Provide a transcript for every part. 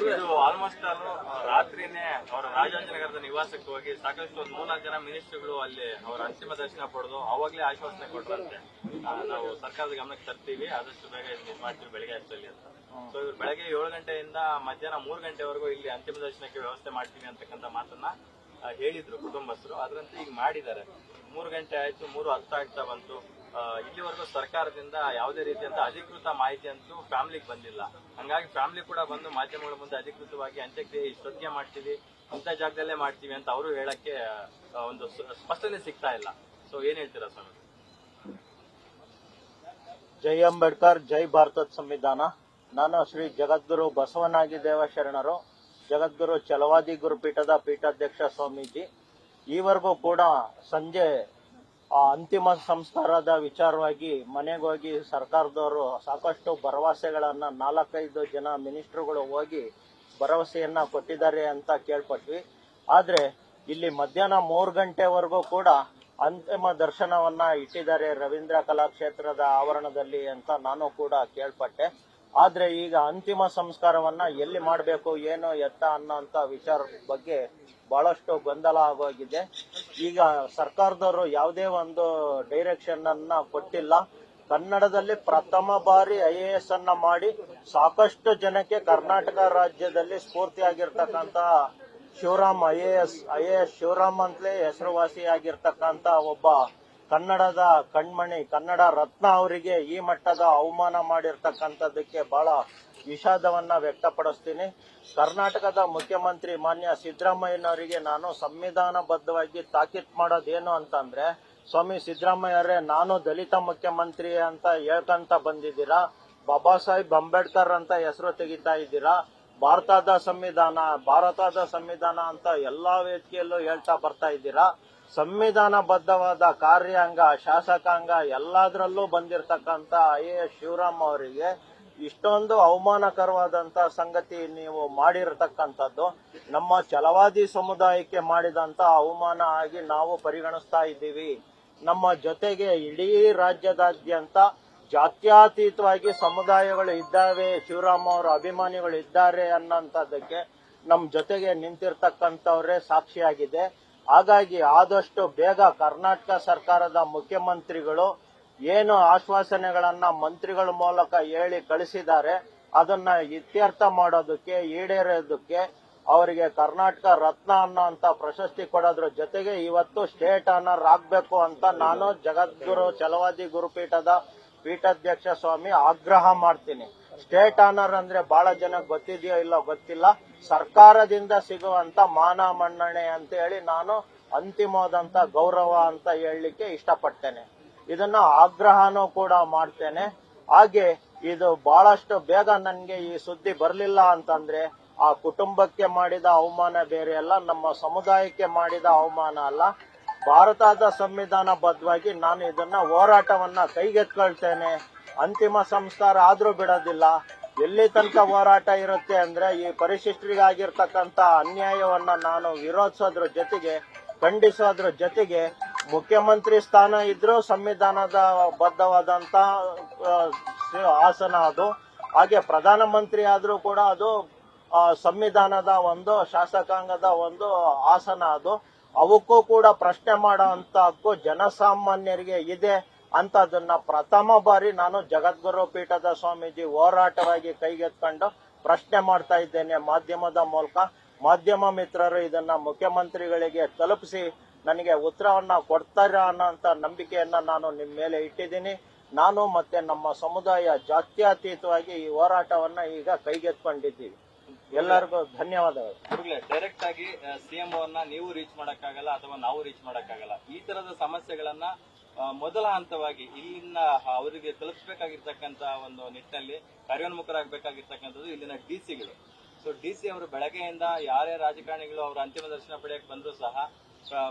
ಇದು ಆಲ್ಮೋಸ್ಟ್ ರಾತ್ರಿನೇ ಅವರ ರಾಜಾಜಿನಗರದ ನಿವಾಸಕ್ಕೆ ಹೋಗಿ ಸಾಕಷ್ಟು ಒಂದು 3-4 ಜನ ಮಿನಿಸ್ಟರ್ಗಳು ಅಲ್ಲಿ ಅವರ ಅಂತಿಮ ದರ್ಶನ ಪಡೆದು ಅವಾಗಲೇ ಆಶ್ವಾಸನೆ ಕೊಟ್ಟರಂತೆ. ನಾವು ಸರ್ಕಾರದ ಗಮನಕ್ಕೆ ತರ್ತೀವಿ, ಆದಷ್ಟು ಬೇಗ ಇದು ಮಾಡ್ತೀವಿ ಬೆಳಿಗ್ಗೆ ಅಷ್ಟರಲ್ಲಿ ಅಂತ. ಸೊ ಇವ್ರು ಬೆಳಗ್ಗೆ 7 ಗಂಟೆಯಿಂದ ಮಧ್ಯಾಹ್ನ 3 ಗಂಟೆವರೆಗೂ ಇಲ್ಲಿ ಅಂತಿಮ ದರ್ಶನಕ್ಕೆ ವ್ಯವಸ್ಥೆ ಮಾಡ್ತೀವಿ ಅಂತಕ್ಕಂಥ ಮಾತನ್ನ ಹೇಳಿದ್ರು ಕುಟುಂಬಸ್ಥರು. ಅದರಂತೆ ಈಗ ಮಾಡಿದ್ದಾರೆ. 3 ಗಂಟೆ ಆಯ್ತು, 3:10 ಆಗ್ತಾ ಬಂತು. ಇಲ್ಲಿವರೆಗೂ ಸರ್ಕಾರದಿಂದ ಯಾವುದೇ ರೀತಿಯಂತ ಅಧಿಕೃತ ಮಾಹಿತಿ ಅಂತೂ ಫ್ಯಾಮಿಲಿಗೆ ಬಂದಿಲ್ಲ. ಹಂಗಾಗಿ ಫ್ಯಾಮಿಲಿ ಕೂಡ ಬಂದು ಮಾಧ್ಯಮಗಳ ಮುಂದೆ ಅಧಿಕೃತವಾಗಿ ಅಂತ್ಯಕ್ರಿಯೆ ಇಷ್ಟೊತ್ತಿಗೆ ಮಾಡ್ತೀವಿ, ಇಂಥ ಜಾಗದಲ್ಲೇ ಮಾಡ್ತೀವಿ ಅಂತ ಅವರು ಹೇಳಕ್ಕೆ ಒಂದು ಸ್ಪಷ್ಟನೆ ಸಿಗ್ತಾ ಇಲ್ಲ. ಸೊ ಏನ್ ಹೇಳ್ತೀರಾ ಸ್ವಾಮಿ? ಜೈ ಅಂಬೇಡ್ಕರ್, ಜೈ ಭಾರತದ ಸಂವಿಧಾನ. ನಾನು ಶ್ರೀ ಜಗದ್ಗುರು ಬಸವನಾಗಿ ದೇವ ಶರಣರು, ಜಗದ್ಗುರು ಛಲವಾದಿ ಗುರುಪೀಠದ ಪೀಠಾಧ್ಯಕ್ಷ ಸ್ವಾಮೀಜಿ. ಈವರೆಗೂ ಕೂಡ ಸಂಜೆ ಅಂತಿಮ ಸಂಸ್ಕಾರದ ವಿಚಾರವಾಗಿ ಮನೆಗೆ ಹೋಗಿ ಸರ್ಕಾರದವರು ಸಾಕಷ್ಟು ಭರವಸೆಗಳನ್ನ 4-5 ಜನ ಮಿನಿಸ್ಟರ್ಗಳು ಹೋಗಿ ಭರವಸೆಯನ್ನ ಕೊಟ್ಟಿದ್ದಾರೆ ಅಂತ ಕೇಳ್ಪಟ್ವಿ. ಆದ್ರೆ ಇಲ್ಲಿ ಮಧ್ಯಾಹ್ನ 3 ಗಂಟೆವರೆಗೂ ಕೂಡ ಅಂತಿಮ ದರ್ಶನವನ್ನ ಇಟ್ಟಿದ್ದಾರೆ ರವೀಂದ್ರ ಕಲಾಕ್ಷೇತ್ರದ ಆವರಣದಲ್ಲಿ ಅಂತ ನಾನು ಕೂಡ ಕೇಳ್ಪಟ್ಟೆ. ಆದ್ರೆ ಈಗ ಅಂತಿಮ ಸಂಸ್ಕಾರವನ್ನ ಎಲ್ಲಿ ಮಾಡಬೇಕು, ಏನು ಎತ್ತ ಅನ್ನೋಂತ ವಿಚಾರದ ಬಗ್ಗೆ ಬಹಳಷ್ಟು ಗೊಂದಲ ಆಗೋಗಿದೆ. ಈಗ ಸರ್ಕಾರದವರು ಯಾವುದೇ ಒಂದು ಡೈರೆಕ್ಷನ್ ಅನ್ನ ಕೊಟ್ಟಿಲ್ಲ. ಕನ್ನಡದಲ್ಲಿ ಪ್ರಥಮ ಬಾರಿ IAS ಅನ್ನ ಮಾಡಿ ಸಾಕಷ್ಟು ಜನಕ್ಕೆ ಕರ್ನಾಟಕ ರಾಜ್ಯದಲ್ಲಿ ಸ್ಫೂರ್ತಿಯಾಗಿರ್ತಕ್ಕಂತ ಶಿವರಾಮ್ IAS ಶಿವರಾಮ್ ಅಂತಲೇ ಹೆಸರುವಾಸಿಯಾಗಿರ್ತಕ್ಕಂತ ಒಬ್ಬ ಕನ್ನಡದ ಕಣ್ಮಣಿ, ಕನ್ನಡ ರತ್ನ ಅವರಿಗೆ ಈ ಮಟ್ಟದ ಅವಮಾನ ಮಾಡಿರ್ತಕ್ಕಂಥದ್ದಕ್ಕೆ ಬಹಳ ವಿಷಾದವನ್ನ ವ್ಯಕ್ತಪಡಿಸ್ತೀನಿ. ಕರ್ನಾಟಕದ ಮುಖ್ಯಮಂತ್ರಿ ಮಾನ್ಯ ಸಿದ್ದರಾಮಯ್ಯನವರಿಗೆ ನಾನು ಸಂವಿಧಾನಬದ್ಧವಾಗಿ ತಾಕೀತು ಮಾಡೋದೇನು ಅಂತಂದ್ರೆ, ಸ್ವಾಮಿ ಸಿದ್ದರಾಮಯ್ಯರೇ, ನಾನು ದಲಿತ ಮುಖ್ಯಮಂತ್ರಿ ಅಂತ ಹೇಳ್ಕಂತ ಬಂದಿದ್ದೀರಾ, ಬಾಬಾ ಸಾಹೇಬ್ ಅಂಬೇಡ್ಕರ್ ಅಂತ ಹೆಸರು ತೆಗಿತಾ ಇದ್ದೀರಾ, ಭಾರತದ ಸಂವಿಧಾನ ಅಂತ ಎಲ್ಲಾ ವೇದಿಕೆಯಲ್ಲೂ ಹೇಳ್ತಾ ಬರ್ತಾ ಇದ್ದೀರಾ. ಸಂವಿಧಾನಬದ್ಧವಾದ ಕಾರ್ಯಾಂಗ, ಶಾಸಕಾಂಗ ಎಲ್ಲದರಲ್ಲೂ ಬಂದಿರತಕ್ಕಂತ IAS ಶಿವರಾಮ್ ಅವರಿಗೆ ಇಷ್ಟೊಂದು ಅವಮಾನಕರವಾದಂತ ಸಂಗತಿ ನೀವು ಮಾಡಿರತಕ್ಕಂಥದ್ದು ನಮ್ಮ ಛಲವಾದಿ ಸಮುದಾಯಕ್ಕೆ ಮಾಡಿದಂತ ಅವಮಾನ ಆಗಿ ನಾವು ಪರಿಗಣಿಸ್ತಾ ಇದ್ದೀವಿ. ನಮ್ಮ ಜೊತೆಗೆ ಇಡೀ ರಾಜ್ಯದಾದ್ಯಂತ ಜಾತ್ಯತೀತವಾಗಿ ಸಮುದಾಯಗಳು ಇದ್ದಾವೆ, ಶಿವರಾಮ್ ಅವರ ಅಭಿಮಾನಿಗಳು ಇದ್ದಾರೆ ಅನ್ನೋಂಥದ್ದಕ್ಕೆ ನಮ್ಮ ಜೊತೆಗೆ ನಿಂತಿರ್ತಕ್ಕಂಥವ್ರೆ ಸಾಕ್ಷಿಯಾಗಿದೆ. ಹಾಗಾಗಿ ಆದಷ್ಟು ಬೇಗ ಕರ್ನಾಟಕ ಸರ್ಕಾರದ ಮುಖ್ಯಮಂತ್ರಿಗಳು ಏನು ಆಶ್ವಾಸನೆಗಳನ್ನ ಮಂತ್ರಿಗಳ ಮೂಲಕ ಹೇಳಿ ಕಳಿಸಿದ್ದಾರೆ ಅದನ್ನ ಇತ್ಯರ್ಥ ಮಾಡೋದಕ್ಕೆ, ಈಡೇರೋದಕ್ಕೆ ಅವರಿಗೆ ಕರ್ನಾಟಕ ರತ್ನ ಅನ್ನೋಂತ ಪ್ರಶಸ್ತಿ ಕೊಡೋದ್ರ ಜೊತೆಗೆ ಇವತ್ತು ಸ್ಟೇಟ್ ಆನರ್ ಆಗ್ಬೇಕು ಅಂತ ನಾನು ಜಗದ್ಗುರು ಛಲವಾದಿ ಗುರುಪೀಠದ ಪೀಠಾಧ್ಯಕ್ಷ ಸ್ವಾಮಿ ಆಗ್ರಹ ಮಾಡ್ತೀನಿ. ಸ್ಟೇಟ್ ಆನರ್ ಅಂದ್ರೆ ಬಹಳ ಜನ ಗೊತ್ತಿದೆಯೋ ಇಲ್ಲೋ ಗೊತ್ತಿಲ್ಲ, ಸರ್ಕಾರದಿಂದ ಸಿಗುವಂತ ಮಾನ ಮನ್ನಣೆ ಅಂತ ಹೇಳಿ ನಾನು ಅಂತಿಮವಾದಂತ ಗೌರವ ಅಂತ ಹೇಳಲಿಕ್ಕೆ ಇಷ್ಟಪಡ್ತೇನೆ. ಇದನ್ನ ಆಗ್ರಹನೂ ಕೂಡ ಮಾಡ್ತೇನೆ. ಹಾಗೆ ಇದು ಬಹಳಷ್ಟು ಬೇಗ ನನ್ಗೆ ಈ ಸುದ್ದಿ ಬರಲಿಲ್ಲ ಅಂತಂದ್ರೆ ಆ ಕುಟುಂಬಕ್ಕೆ ಮಾಡಿದ ಅವಮಾನ ಬೇರೆ ಅಲ್ಲ, ನಮ್ಮ ಸಮುದಾಯಕ್ಕೆ ಮಾಡಿದ ಅವಮಾನ ಅಲ್ಲ. ಭಾರತದ ಸಂವಿಧಾನಬದ್ಧವಾಗಿ ನಾನು ಇದನ್ನ ಹೋರಾಟವನ್ನ ಕೈಗೆತ್ಕೊಳ್ತೇನೆ. ಅಂತಿಮ ಸಂಸ್ಕಾರ ಆದ್ರೂ ಬಿಡೋದಿಲ್ಲ. ಎಲ್ಲಿ ತನಕ ಹೋರಾಟ ಇರುತ್ತೆ ಅಂದ್ರೆ ಈ ಪರಿಶಿಷ್ಟರಿಗಾಗಿರ್ತಕ್ಕಂತ ಅನ್ಯಾಯವನ್ನ ನಾನು ವಿರೋಧಿಸೋದ್ರ ಜೊತೆಗೆ, ಖಂಡಿಸೋದ್ರ ಜೊತೆಗೆ, ಮುಖ್ಯಮಂತ್ರಿ ಸ್ಥಾನ ಇದ್ರೂ ಸಂವಿಧಾನದ ಬದ್ಧವಾದಂತ ಆಸನ ಅದು. ಹಾಗೆ ಪ್ರಧಾನಮಂತ್ರಿ ಆದ್ರೂ ಕೂಡ ಅದು ಸಂವಿಧಾನದ ಒಂದು ಶಾಸಕಾಂಗದ ಒಂದು ಆಸನ ಅದು. ಅವಕ್ಕೂ ಕೂಡ ಪ್ರಶ್ನೆ ಮಾಡೋ ಅಂತ ಹಕ್ಕು ಜನಸಾಮಾನ್ಯರಿಗೆ ಇದೆ ಅಂತ ಅದನ್ನ ಪ್ರಥಮ ಬಾರಿ ನಾನು ಜಗದ್ಗುರು ಪೀಠದ ಸ್ವಾಮೀಜಿ ಹೋರಾಟವಾಗಿ ಕೈಗೆತ್ಕೊಂಡು ಪ್ರಶ್ನೆ ಮಾಡ್ತಾ ಇದ್ದೇನೆ ಮಾಧ್ಯಮದ ಮೂಲಕ. ಮಾಧ್ಯಮ ಮಿತ್ರರು ಇದನ್ನ ಮುಖ್ಯಮಂತ್ರಿಗಳಿಗೆ ತಲುಪಿಸಿ ನನಗೆ ಉತ್ತರವನ್ನ ಕೊಡ್ತಾರೆ ಅನ್ನೋಂತ ನಂಬಿಕೆಯನ್ನ ನಾನು ನಿಮ್ಮ ಮೇಲೆ ಇಟ್ಟಿದ್ದೀನಿ. ನಾನು ಮತ್ತೆ ನಮ್ಮ ಸಮುದಾಯ ಜಾತ್ಯತೀತವಾಗಿ ಈ ಹೋರಾಟವನ್ನ ಈಗ ಕೈಗೆತ್ಕೊಂಡಿದ್ದೀವಿ. ಎಲ್ಲರಿಗೂ ಧನ್ಯವಾದಗಳು. ಡೈರೆಕ್ಟ್ ಆಗಿ CM ಅವ್ರನ್ನ ನೀವು ರೀಚ್ ಮಾಡಕ್ಕಾಗಲ್ಲ ಅಥವಾ ನಾವು ರೀಚ್ ಮಾಡಕ್ಕಾಗಲ್ಲ. ಈ ತರದ ಸಮಸ್ಯೆಗಳನ್ನ ಮೊದಲ ಹಂತವಾಗಿ ಇಲ್ಲಿನ ಅವರಿಗೆ ತಲುಪಿಸಬೇಕಾಗಿರ್ತಕ್ಕಂತ ಒಂದು ನಿಟ್ಟಿನಲ್ಲಿ ಕಾರ್ಯೋನ್ಮುಖರಾಗಬೇಕಾಗಿರ್ತಕ್ಕಂಥದ್ದು ಇಲ್ಲಿನ DC-ಗಳು. ಸೊ DC ಅವರು ಬೆಳಗ್ಗೆಯಿಂದ ಯಾರೇ ರಾಜಕಾರಣಿಗಳು ಅವರ ಅಂತಿಮ ದರ್ಶನ ಪಡೆಯಕ್ಕೆ ಬಂದರೂ ಸಹ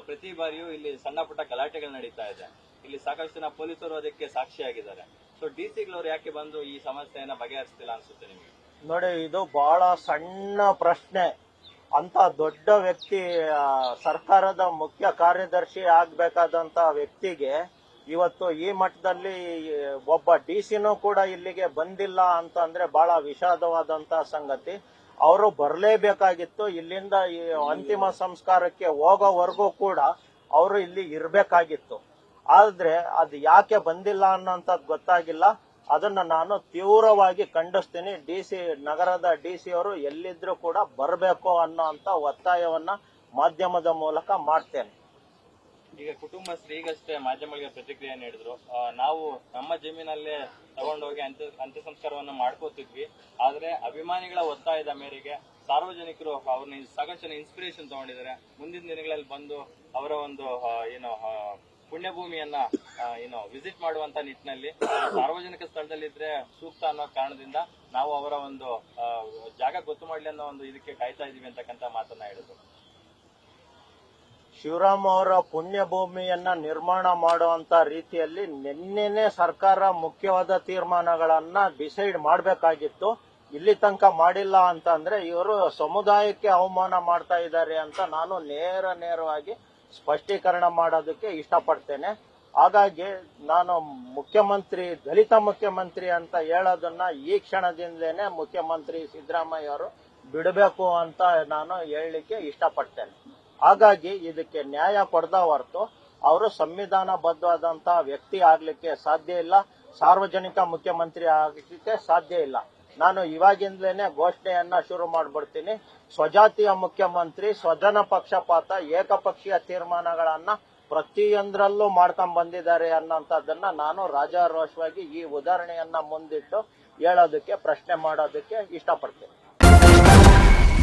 ಪ್ರತಿ ಬಾರಿಯೂ ಇಲ್ಲಿ ಸಣ್ಣ ಪುಟ್ಟ ಗಲಾಟೆಗಳು ನಡೀತಾ ಇದೆ. ಇಲ್ಲಿ ಸಾಕಷ್ಟು ಜನ ಪೊಲೀಸರು ಅದಕ್ಕೆ ಸಾಕ್ಷಿಯಾಗಿದ್ದಾರೆ. ಸೊ DC-ಗಳವರು ಯಾಕೆ ಬಂದು ಈ ಸಮಸ್ಯೆಯನ್ನ ಬಗೆಹರಿಸ್ತಿಲ್ಲ ಅನ್ಸುತ್ತೆ ನಿಮಗೆ? ನೋಡಿ, ಇದು ಬಹಳ ಸಣ್ಣ ಪ್ರಶ್ನೆ. ಅಂತ ದೊಡ್ಡ ವ್ಯಕ್ತಿ, ಸರ್ಕಾರದ ಮುಖ್ಯ ಕಾರ್ಯದರ್ಶಿ ಆಗ್ಬೇಕಾದಂತ ವ್ಯಕ್ತಿಗೆ ಇವತ್ತು ಈ ಮಟ್ಟದಲ್ಲಿ ಒಬ್ಬ DC-ನೂ ಕೂಡ ಇಲ್ಲಿಗೆ ಬಂದಿಲ್ಲ ಅಂತ ಅಂದ್ರೆ ಬಹಳ ವಿಷಾದವಾದಂತ ಸಂಗತಿ. ಅವರು ಬರಲೇಬೇಕಾಗಿತ್ತು. ಇಲ್ಲಿಂದ ಈ ಅಂತಿಮ ಸಂಸ್ಕಾರಕ್ಕೆ ಹೋಗೋವರೆಗೂ ಕೂಡ ಅವರು ಇಲ್ಲಿ ಇರಬೇಕಾಗಿತ್ತು. ಆದ್ರೆ ಅದು ಯಾಕೆ ಬಂದಿಲ್ಲ ಅನ್ನೋಂಥದ್ದು ಗೊತ್ತಾಗಿಲ್ಲ. ಅದನ್ನ ನಾನು ತೀವ್ರವಾಗಿ ಖಂಡಿಸ್ತೀನಿ. ನಗರದ ಡಿಸಿ ಅವರು ಎಲ್ಲಿದ್ರು ಕೂಡ ಬರಬೇಕು ಅನ್ನೋಂಥ ಒತ್ತಾಯವನ್ನ ಮಾಧ್ಯಮದ ಮೂಲಕ ಮಾಡ್ತೇನೆ. ಈಗ ಕುಟುಂಬಸ್ಥರು ಈಗಷ್ಟೇ ಮಾಧ್ಯಮಗಳಿಗೆ ಪ್ರತಿಕ್ರಿಯೆ ನೀಡಿದ್ರು. ನಾವು ನಮ್ಮ ಜಮೀನಲ್ಲೇ ತಗೊಂಡೋಗಿ ಅಂತ್ಯ ಸಂಸ್ಕಾರವನ್ನು ಮಾಡ್ಕೋತಿದ್ವಿ. ಆದ್ರೆ ಅಭಿಮಾನಿಗಳ ಒತ್ತಾಯದ ಮೇರೆಗೆ ಸಾರ್ವಜನಿಕರು ಅವ್ರನ್ನ ಸಾಕಷ್ಟು ಇನ್ಸ್ಪಿರೇಷನ್ ತಗೊಂಡಿದ್ದಾರೆ. ಮುಂದಿನ ದಿನಗಳಲ್ಲಿ ಬಂದು ಅವರ ಒಂದು ಪುಣ್ಯಭೂಮಿಯನ್ನ ವಿಸಿಟ್ ಮಾಡುವಂತ ನಿಟ್ಟಿನಲ್ಲಿ ಸಾರ್ವಜನಿಕ ಸ್ಥಳದಲ್ಲಿದ್ರೆ ಸೂಕ್ತ ಅನ್ನೋ ಕಾರಣದಿಂದ ನಾವು ಅವರ ಒಂದು ಜಾಗ ಗೊತ್ತು ಮಾಡ್ಲಿ ಅನ್ನೋ ಒಂದು ಇದಕ್ಕೆ ಕಾಯ್ತಾ ಇದೀವಿ ಅಂತಕ್ಕಂಥ ಮಾತನ್ನ ಹೇಳಿದ್ರು. ಶಿವರಾಮ್ ಅವರ ಪುಣ್ಯಭೂಮಿಯನ್ನ ನಿರ್ಮಾಣ ಮಾಡುವಂತ ರೀತಿಯಲ್ಲಿ ನಿನ್ನೆನೆ ಸರ್ಕಾರ ಮುಖ್ಯವಾದ ತೀರ್ಮಾನಗಳನ್ನ ಡಿಸೈಡ್ ಮಾಡಬೇಕಾಗಿತ್ತು. ಇಲ್ಲಿ ತನಕ ಮಾಡಿಲ್ಲ ಅಂತ ಅಂದ್ರೆ ಇವರು ಸಮುದಾಯಕ್ಕೆ ಅವಮಾನ ಮಾಡ್ತಾ ಇದ್ದಾರೆ ಅಂತ ನಾನು ನೇರವಾಗಿ ಸ್ಪಷ್ಟೀಕರಣ ಮಾಡೋದಕ್ಕೆ ಇಷ್ಟಪಡ್ತೇನೆ. ಹಾಗಾಗಿ ನಾನು ದಲಿತ ಮುಖ್ಯಮಂತ್ರಿ ಅಂತ ಹೇಳೋದನ್ನ ಈ ಕ್ಷಣದಿಂದಲೇ ಮುಖ್ಯಮಂತ್ರಿ ಸಿದ್ದರಾಮಯ್ಯ ಅವರು ಬಿಡಬೇಕು ಅಂತ ನಾನು ಹೇಳಲಿಕ್ಕೆ ಇಷ್ಟಪಡ್ತೇನೆ. ಹಾಗಾಗಿ ಇದಕ್ಕೆ ನ್ಯಾಯ ಕೊಡದ ಹೊರತು ಅವರು ಸಂವಿಧಾನಬದ್ಧವಾದಂತಹ ವ್ಯಕ್ತಿ ಆಗ್ಲಿಕ್ಕೆ ಸಾಧ್ಯ ಇಲ್ಲ, ಸಾರ್ವಜನಿಕ ಮುಖ್ಯಮಂತ್ರಿ ಆಗ್ಲಿಕ್ಕೆ ಸಾಧ್ಯ ಇಲ್ಲ. ನಾನು ಇವಾಗಿಂದಲೇ ಘೋಷಣೆಯನ್ನ ಶುರು ಮಾಡ್ಬಿಡ್ತೀನಿ. ಸ್ವಜಾತಿಯ ಮುಖ್ಯಮಂತ್ರಿ, ಸ್ವಜನ ಪಕ್ಷಪಾತ, ಏಕಪಕ್ಷೀಯ ತೀರ್ಮಾನಗಳನ್ನ ಪ್ರತಿಯೊಂದರಲ್ಲೂ ಮಾಡ್ಕೊಂಡ್ ಬಂದಿದ್ದಾರೆ ಅನ್ನೋಂಥದ್ದನ್ನ ನಾನು ರಾಜಾರೋಷವಾಗಿ ಈ ಉದಾಹರಣೆಯನ್ನ ಮುಂದಿಟ್ಟು ಹೇಳೋದಕ್ಕೆ, ಪ್ರಶ್ನೆ ಮಾಡೋದಕ್ಕೆ ಇಷ್ಟಪಡ್ತೀನಿ.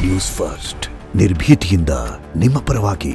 ನ್ಯೂಸ್ ಫಸ್ಟ್ ನಿರ್ಭೀತಿಯಿಂದ ನಿಮ್ಮ ಪರವಾಗಿ.